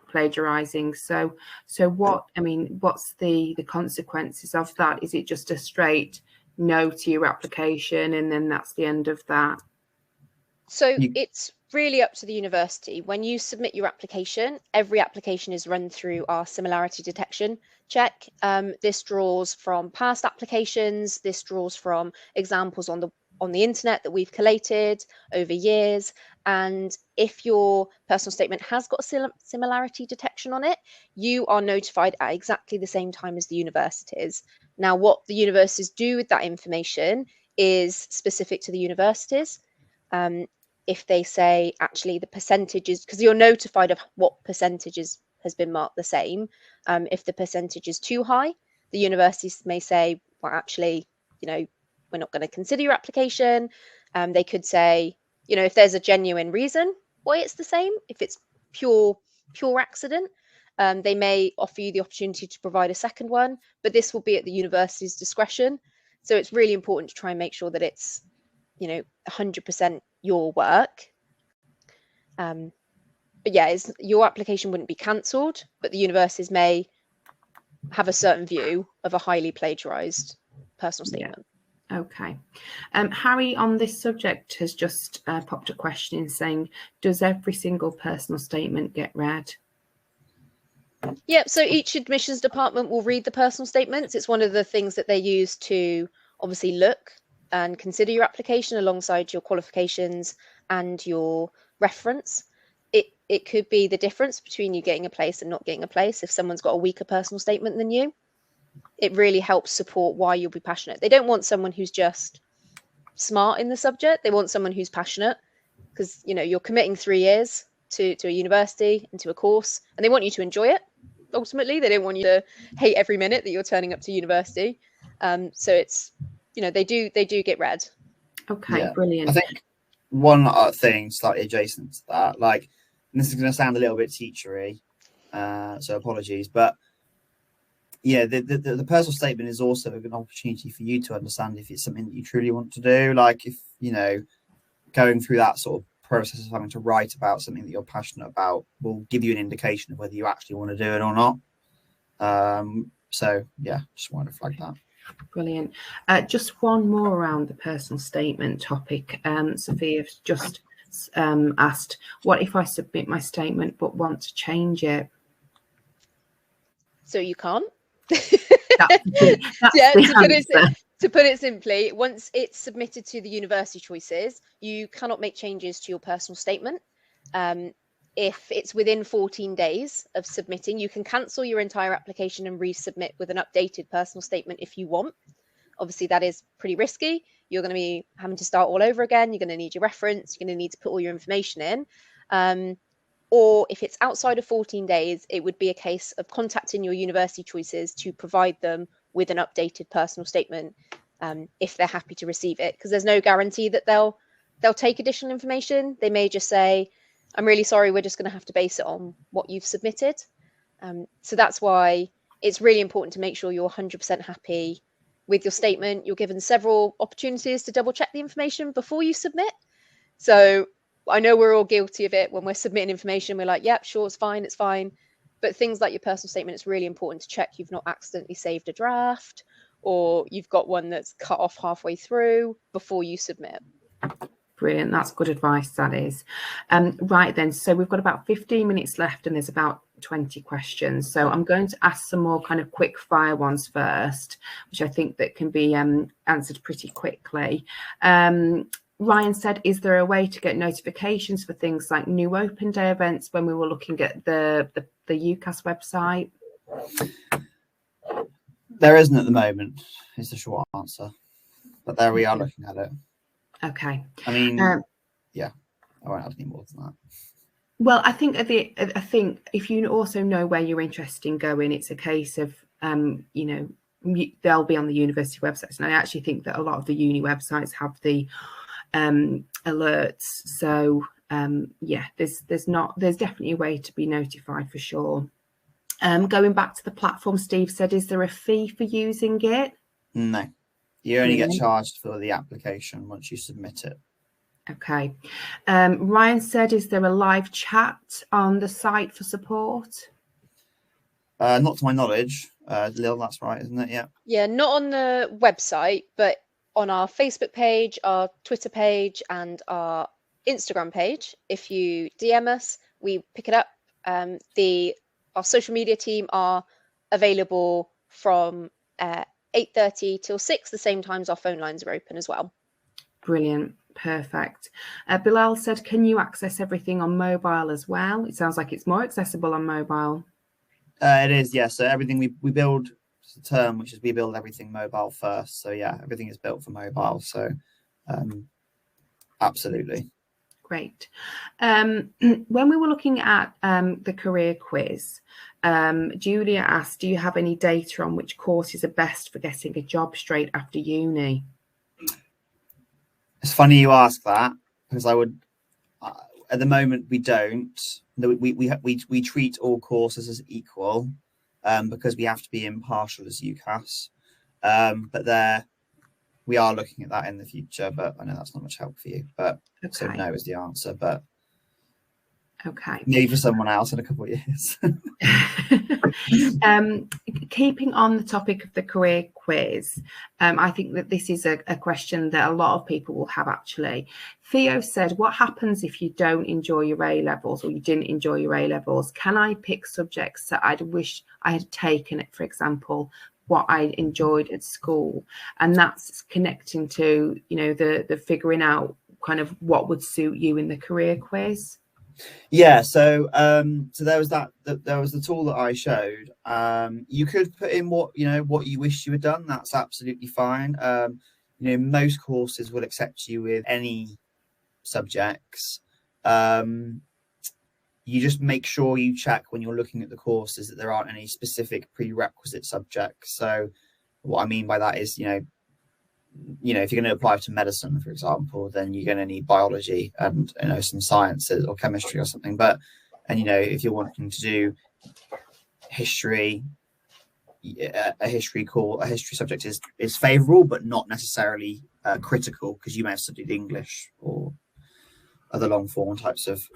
plagiarizing. So what's the consequences of that? Is it just a straight no to your application and then that's the end of that? So it's really up to the university. When you submit your application, every application is run through our similarity detection check. This draws from past applications. This draws from examples on the internet that we've collated over years. And if your personal statement has got a similarity detection on it, you are notified at exactly the same time as the universities. Now, what the universities do with that information is specific to the universities. If they say actually the percentages, because you're notified of what percentages has been marked the same. If the percentage is too high, the universities may say, well, actually, we're not going to consider your application. They could say, if there's a genuine reason why it's the same, if it's pure accident, they may offer you the opportunity to provide a second one, but this will be at the university's discretion. So it's really important to try and make sure that it's 100% your work. But yeah, your application wouldn't be cancelled, but the universities may have a certain view of a highly plagiarized personal statement. Yeah. Okay. Harry on this subject has just popped a question in saying, does every single personal statement get read? Yeah, so each admissions department will read the personal statements. It's one of the things that they use to obviously look and consider your application alongside your qualifications and your reference. It could be the difference between you getting a place and not getting a place. If someone's got a weaker personal statement than you, it really helps support why you'll be passionate. They don't want someone who's just smart in the subject. They want someone who's passionate, because you're committing 3 years to a university and to a course, and they want you to enjoy it. Ultimately, they don't want you to hate every minute that you're turning up to university. So it's they do get read. Okay, yeah. Brilliant. I think one thing slightly adjacent to that, and this is going to sound a little bit teachery, so apologies, but yeah, the personal statement is also an opportunity for you to understand if it's something that you truly want to do. If going through that sort of process of having to write about something that you're passionate about will give you an indication of whether you actually want to do it or not. So yeah, just wanted to flag that. Brilliant. Just one more around the personal statement topic. Sophia's just asked, what if I submit my statement but want to change it? So you can't. That's to put it simply, once it's submitted to the university choices, you cannot make changes to your personal statement. If it's within 14 days of submitting, you can cancel your entire application and resubmit with an updated personal statement if you want. Obviously, that is pretty risky. You're going to be having to start all over again. You're going to need your reference. You're going to need to put all your information in. Or if it's outside of 14 days, it would be a case of contacting your university choices to provide them with an updated personal statement if they're happy to receive it, because there's no guarantee that they'll take additional information. They may just say, I'm really sorry, we're just going to have to base it on what you've submitted. So that's why it's really important to make sure you're 100% happy with your statement. You're given several opportunities to double check the information before you submit. So I know we're all guilty of it when we're submitting information. We're like, yep, sure, it's fine, it's fine. But things like your personal statement, it's really important to check you've not accidentally saved a draft, or you've got one that's cut off halfway through before you submit. Brilliant. That's good advice, that is. Right then, so we've got about 15 minutes left and there's about 20 questions. So I'm going to ask some more kind of quick fire ones first, which I think that can be answered pretty quickly. Ryan said, is there a way to get notifications for things like new open day events when we were looking at the Ucas website? There isn't at the moment, is the short answer. But there we are looking at it. Okay. I mean, yeah, I won't add any more than that. Well, I think if you also know where you're interested in going, it's a case of, you know, they'll be on the university websites. And I actually think that a lot of the uni websites have the alerts. So yeah, there's definitely a way to be notified for sure. Going back to the platform, Steve said, is there a fee for using it? No, you only get charged for the application once you submit it. Okay. Ryan said, is there a live chat on the site for support? Not to my knowledge. Lil, that's right, isn't it? Yeah. Yeah, not on the website, but on our Facebook page, our Twitter page, and our Instagram page. If you DM us, we pick it up. Our social media team are available from 8:30 till 6, the same times our phone lines are open as well. Brilliant. Perfect. Bilal said, can you access everything on mobile as well? It sounds like it's more accessible on mobile. It is, yes. So everything we build, it's a term which is we build everything mobile first. So yeah, everything is built for mobile. So absolutely. Great. When we were looking at the career quiz, Julia asked, do you have any data on which courses are best for getting a job straight after uni? It's funny you ask that, because I would, at the moment we don't. We treat all courses as equal because we have to be impartial as Ucas. But we are looking at that in the future, but I know that's not much help for you. But okay. So no is the answer, but okay, maybe for someone else in a couple of years. Keeping on the topic of the career quiz, I think that this is a question that a lot of people will have actually. Theo said, what happens if you don't enjoy your A-levels or you didn't enjoy your A-levels? Can I pick subjects that I'd wish I had taken it, for example, what I enjoyed at school? And that's connecting to, you know, the figuring out kind of what would suit you in the career quiz. Yeah, so there was the tool that I showed. You could put in what you wish you had done. That's absolutely fine. You know, most courses will accept you with any subjects. You just make sure you check when you're looking at the courses that there aren't any specific prerequisite subjects. So what I mean by that is, you know, if you're going to apply to medicine, for example, then you're going to need biology and, you know, some sciences or chemistry or something. And you know, if you're wanting to do history, a history subject is favourable, but not necessarily critical, because you may have studied English or other long form types of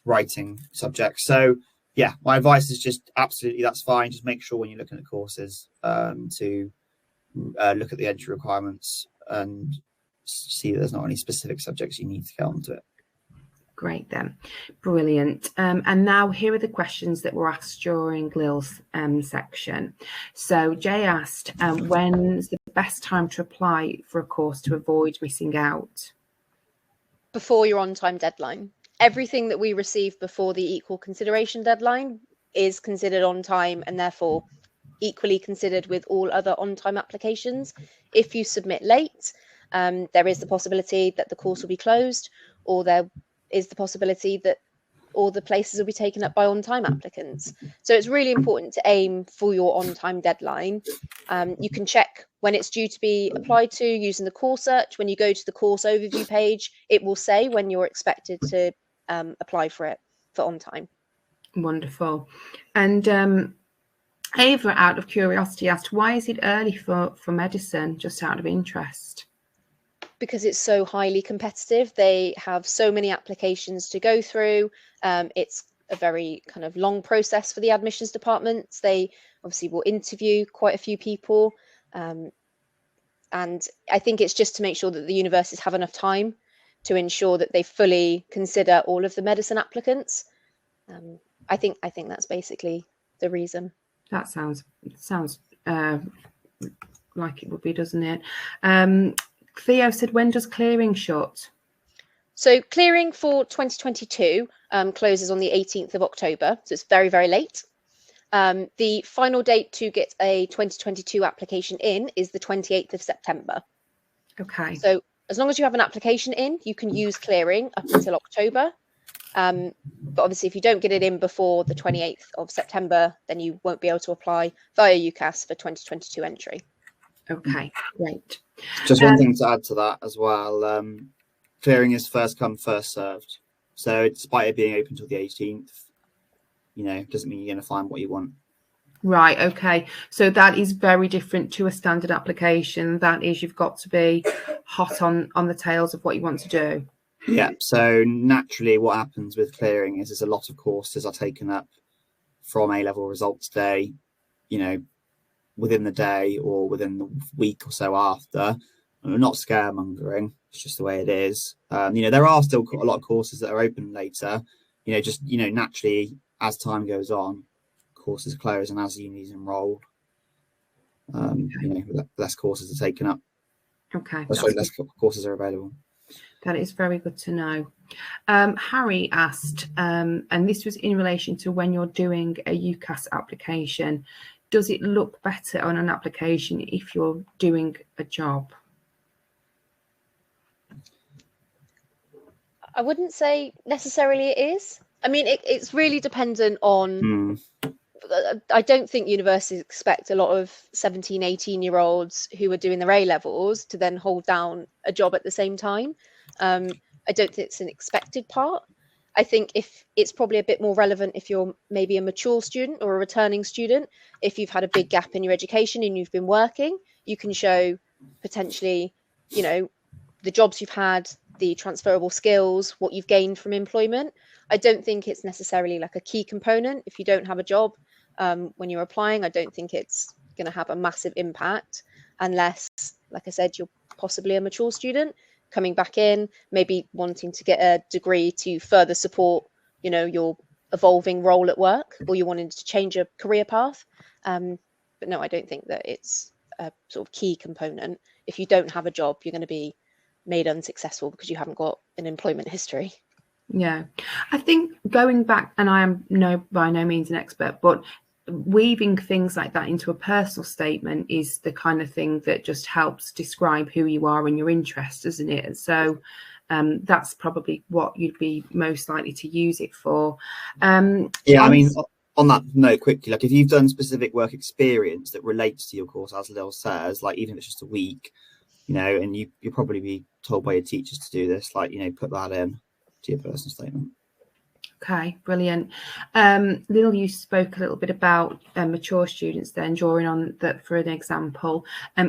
writing subjects. So yeah, my advice is just absolutely, that's fine. Just make sure when you're looking at courses to look at the entry requirements and see that there's not any specific subjects you need to get onto it. Great then, brilliant. And now here are the questions that were asked during Lil's section. So Jay asked, when's the best time to apply for a course to avoid missing out? Before your on-time deadline. Everything that we receive before the equal consideration deadline is considered on time and therefore equally considered with all other on-time applications. If you submit late, there is the possibility that the course will be closed, or there is the possibility that all the places will be taken up by on-time applicants. So it's really important to aim for your on-time deadline. You can check when it's due to be applied to using the course search. When you go to the course overview page, it will say when you're expected to apply for it for on time. Wonderful. And Ava, out of curiosity, asked, why is it early for medicine, just out of interest? Because it's so highly competitive. They have so many applications to go through. It's a very kind of long process for the admissions departments. They obviously will interview quite a few people. And I think it's just to make sure that the universities have enough time to ensure that they fully consider all of the medicine applicants. I think that's basically the reason. That sounds like it would be, doesn't it? Theo said, when does clearing shut? So clearing for 2022 closes on the 18th of October. So it's very, very late. The final date to get a 2022 application in is the 28th of September. Okay. So as long as you have an application in, you can use clearing up until October. But obviously, if you don't get it in before the 28th of September, then you won't be able to apply via Ucas for 2022 entry. Okay, great. Just one thing to add to that as well. Clearing is first come, first served. So despite it being open until the 18th, doesn't mean you're going to find what you want. Right, okay. So that is very different to a standard application. That is, you've got to be hot on the tails of what you want to do. Yeah, so naturally what happens with clearing is a lot of courses are taken up from A-level results day, within the day or within the week or so after. I'm not scaremongering, it's just the way it is. There are still a lot of courses that are open later, naturally as time goes on, courses close, and as unis enroll, less courses are taken up. Okay. Less courses are available. That is very good to know. Harry asked, and this was in relation to when you're doing a Ucas application, does it look better on an application if you're doing a job? I wouldn't say necessarily it is. I mean, it's really dependent on... I don't think universities expect a lot of 17, 18-year-olds who are doing their A-levels to then hold down a job at the same time. I don't think it's an expected part. I think if it's probably a bit more relevant if you're maybe a mature student or a returning student. If you've had a big gap in your education and you've been working, you can show potentially, the jobs you've had, the transferable skills, what you've gained from employment. I don't think it's necessarily like a key component. If you don't have a job when you're applying, I don't think it's going to have a massive impact unless, like I said, you're possibly a mature student coming back in, maybe wanting to get a degree to further support, your evolving role at work, or you wanted to change a career path. But no, I don't think that it's a sort of key component. If you don't have a job, you're going to be made unsuccessful because you haven't got an employment history. Yeah, I think going back, and I am by no means an expert, but weaving things like that into a personal statement is the kind of thing that just helps describe who you are and your interests, isn't it? So that's probably what you'd be most likely to use it for. I mean, on that note, quickly, like if you've done specific work experience that relates to your course, as Lil says, like even if it's just a week, and you'll probably be told by your teachers to do this, like, put that in to your personal statement. Okay, brilliant. Lil, you spoke a little bit about mature students then, drawing on that for an example.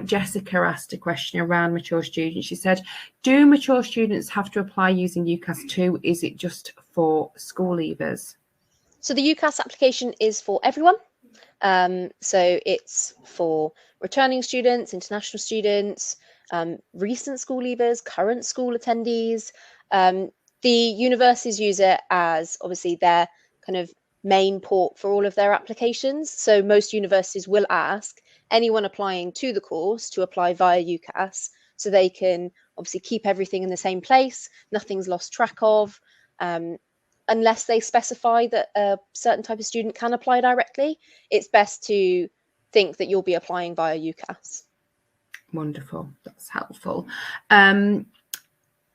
Jessica asked a question around mature students. She said, do mature students have to apply using Ucas 2? Is it just for school leavers? So the UCAS application is for everyone. So it's for returning students, international students, recent school leavers, current school attendees. The universities use it as obviously their kind of main port for all of their applications. So most universities will ask anyone applying to the course to apply via UCAS, so they can obviously keep everything in the same place, nothing's lost track of. Unless they specify that a certain type of student can apply directly, it's best to think that you'll be applying via UCAS. Wonderful, that's helpful.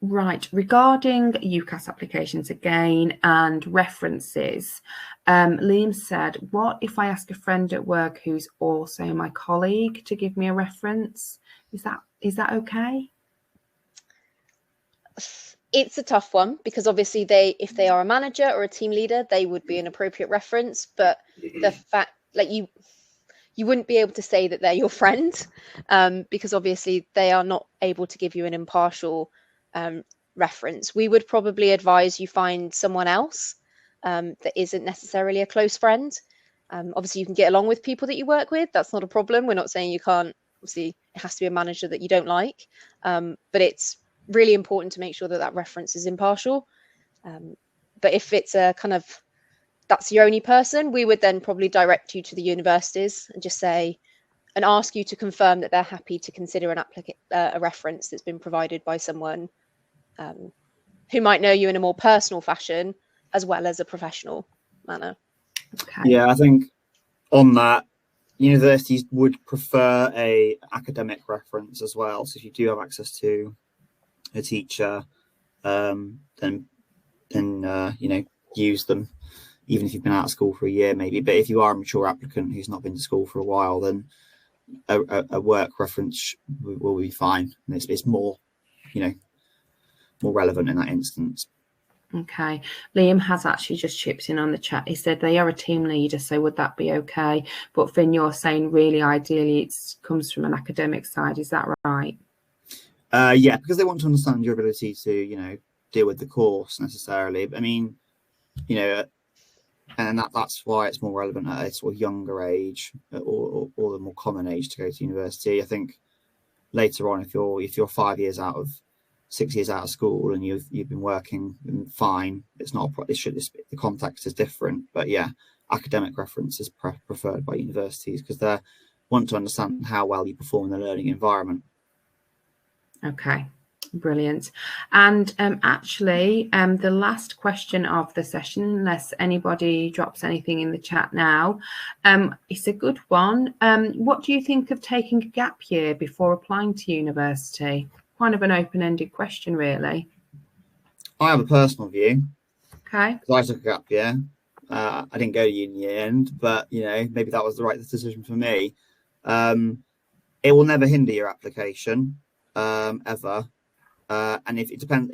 Right, regarding UCAS applications again and references, Liam said, what if I ask a friend at work who's also my colleague to give me a reference? Is that okay? It's a tough one, because obviously if they are a manager or a team leader, they would be an appropriate reference. But the fact, like, you wouldn't be able to say that they're your friend, because obviously they are not able to give you an impartial reference. We would probably advise you find someone else that isn't necessarily a close friend. Obviously you can get along with people that you work with, that's not a problem. We're not saying you can't. Obviously it has to be a manager that you don't like, but it's really important to make sure that that reference is impartial. But if it's a kind of, that's your only person, we would then probably direct you to the universities and just say, and ask you to confirm that they're happy to consider a reference that's been provided by someone who might know you in a more personal fashion as well as a professional manner. Okay. Yeah, I think on that, universities would prefer a academic reference as well. So if you do have access to a teacher, then use them, even if you've been out of school for a year maybe. But if you are a mature applicant who's not been to school for a while, then a work reference will be fine, and it's more more relevant in that instance. Okay, Liam has actually just chipped in on the chat. He said they are a team leader, so would that be okay? But Finn, you're saying really ideally it comes from an academic side, is that right? Yeah, because they want to understand your ability to deal with the course necessarily. I mean, and that's why it's more relevant at a sort of younger age or the more common age to go to university. I think later on, if you're 5 years out of 6 years out of school and you've been working, fine, it's not the context is different. But yeah, academic reference is preferred by universities because they want to understand how well you perform in the learning environment. Okay, brilliant. And actually, the last question of the session, unless anybody drops anything in the chat now, it's a good one. What do you think of taking a gap year before applying to university? Kind of an open-ended question, really. I have a personal view. Okay. Because I took a gap year. I didn't go to uni in the end, but maybe that was the right decision for me. It will never hinder your application ever. And if it depends,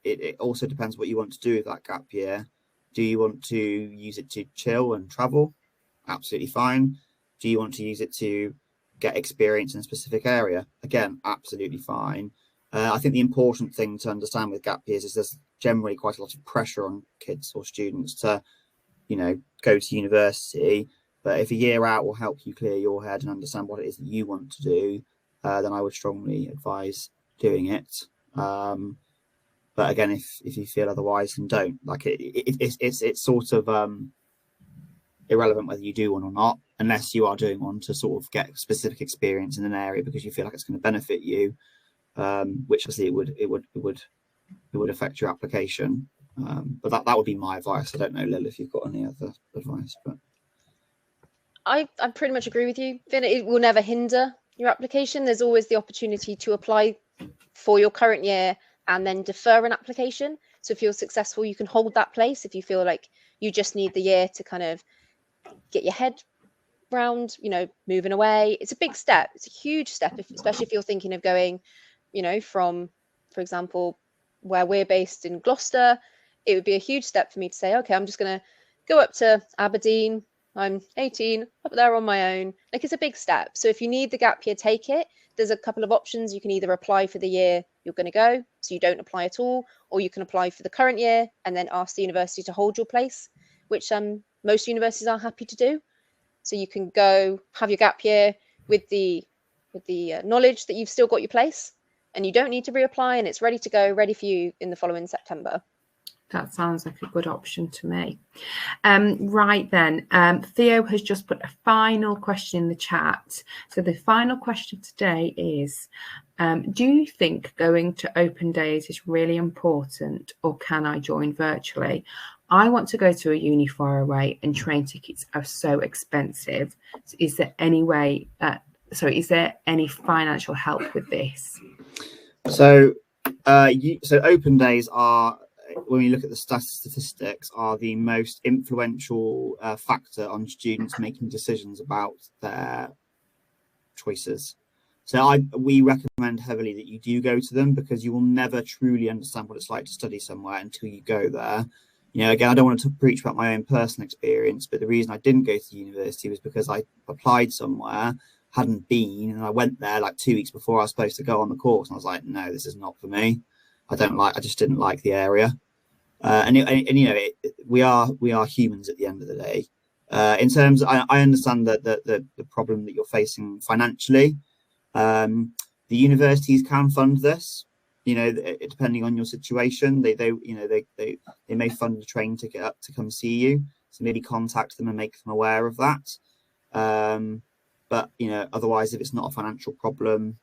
it also depends what you want to do with that gap year. Do you want to use it to chill and travel? Absolutely fine. Do you want to use it to get experience in a specific area? Again, absolutely fine. I think the important thing to understand with gap years is there's generally quite a lot of pressure on kids or students to, go to university. But if a year out will help you clear your head and understand what it is that you want to do, then I would strongly advise doing it. But again, if you feel otherwise, then don't. Like it's sort of irrelevant whether you do one or not, unless you are doing one to sort of get specific experience in an area because you feel like it's going to benefit you, which obviously it would affect your application. But that would be my advice. I don't know, Lil, if you've got any other advice. But I pretty much agree with you, Finn. It will never hinder your application. There's always the opportunity to apply for your current year and then defer an application. So if you're successful, you can hold that place if you feel like you just need the year to kind of get your head round, moving away. It's a big step. It's a huge step, especially if you're thinking of going, from, for example, where we're based in Gloucester. It would be a huge step for me to say, okay, I'm just going to go up to Aberdeen. I'm 18, up there on my own. Like, it's a big step. So if you need the gap year, take it. There's a couple of options. You can either apply for the year you're going to go, so you don't apply at all, or you can apply for the current year and then ask the university to hold your place. which most universities are happy to do. So you can go have your gap year with the knowledge that you've still got your place, and you don't need to reapply, and it's ready to go, ready for you in the following September. That sounds like a good option to me. Right then, Theo has just put a final question in the chat. So the final question today is, do you think going to open days is really important, or can I join virtually? I want to go to a uni far away and train tickets are so expensive. So is there any way is there any financial help with this? So open days are, when we look at the statistics, are the most influential factor on students making decisions about their choices. So we recommend heavily that you do go to them, because you will never truly understand what it's like to study somewhere until you go there. You know, again, I don't want to preach about my own personal experience, but the reason I didn't go to university was because I applied somewhere, hadn't been, and I went there like 2 weeks before I was supposed to go on the course, and I was like, no, this is not for me. I just didn't like the area. And you know, we are humans at the end of the day. In terms, I understand that the problem that you're facing financially. The universities can fund this, you know, depending on your situation. They may fund a train ticket up to come see you, so maybe contact them and make them aware of that. But you know, otherwise, if it's not a financial problem,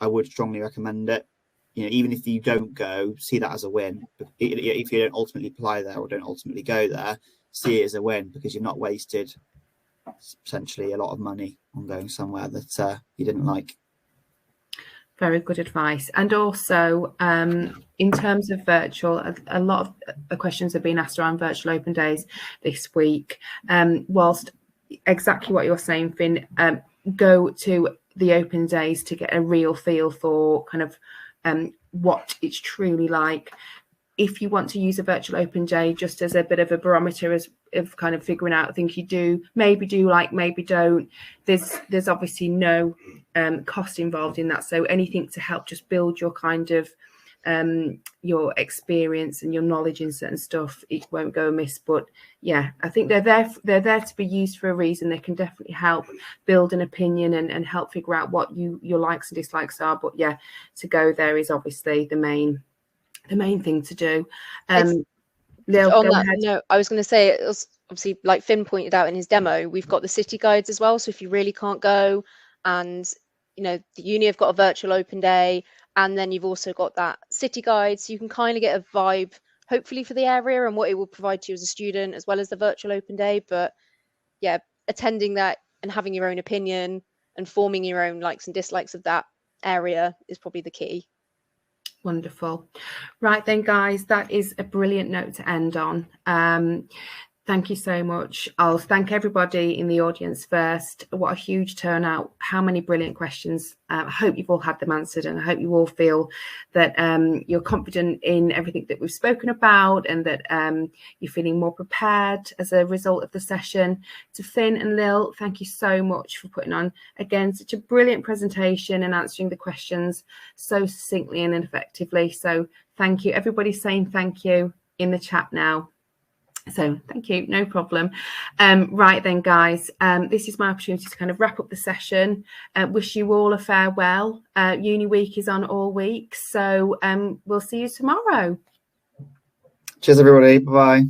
I would strongly recommend it. You know, even if you don't go, see that as a win. If you don't ultimately apply there or don't ultimately go there, see it as a win, because you've not wasted potentially a lot of money on going somewhere that you didn't like. Very good advice. And also, in terms of virtual, a lot of questions have been asked around virtual open days this week. Whilst exactly what you're saying, Finn, go to the open days to get a real feel for kind of what it's truly like. If you want to use a virtual open day just as a bit of a barometer of kind of figuring out things you maybe do like, maybe don't, there's obviously no cost involved in that. So anything to help just build your kind of your experience and your knowledge in certain stuff, it won't go amiss. But yeah, I think they're there to be used for a reason. They can definitely help build an opinion and help figure out what your likes and dislikes are. But yeah, to go there is obviously the main thing to do. Lil, on go that ahead. note, I was going to say, it was obviously, like Finn pointed out in his demo, we've got the city guides as well. So if you really can't go, and you know, the uni have got a virtual open day, and then you've also got that city guide, so you can kind of get a vibe, hopefully, for the area and what it will provide to you as a student, as well as the virtual open day. But yeah, attending that and having your own opinion and forming your own likes and dislikes of that area is probably the key. Wonderful. Right then, guys, that is a brilliant note to end on. Thank you so much. I'll thank everybody in the audience first. What a huge turnout. How many brilliant questions. I hope you've all had them answered, and I hope you all feel that you're confident in everything that we've spoken about, and that you're feeling more prepared as a result of the session. To Finn and Lil, thank you so much for putting on, again, such a brilliant presentation and answering the questions so succinctly and effectively. So thank you. Everybody's saying thank you in the chat now. So thank you, no problem. Right then, guys, this is my opportunity to kind of wrap up the session. Wish you all a farewell. Uni week is on all week, so we'll see you tomorrow. Cheers, everybody. Bye-bye.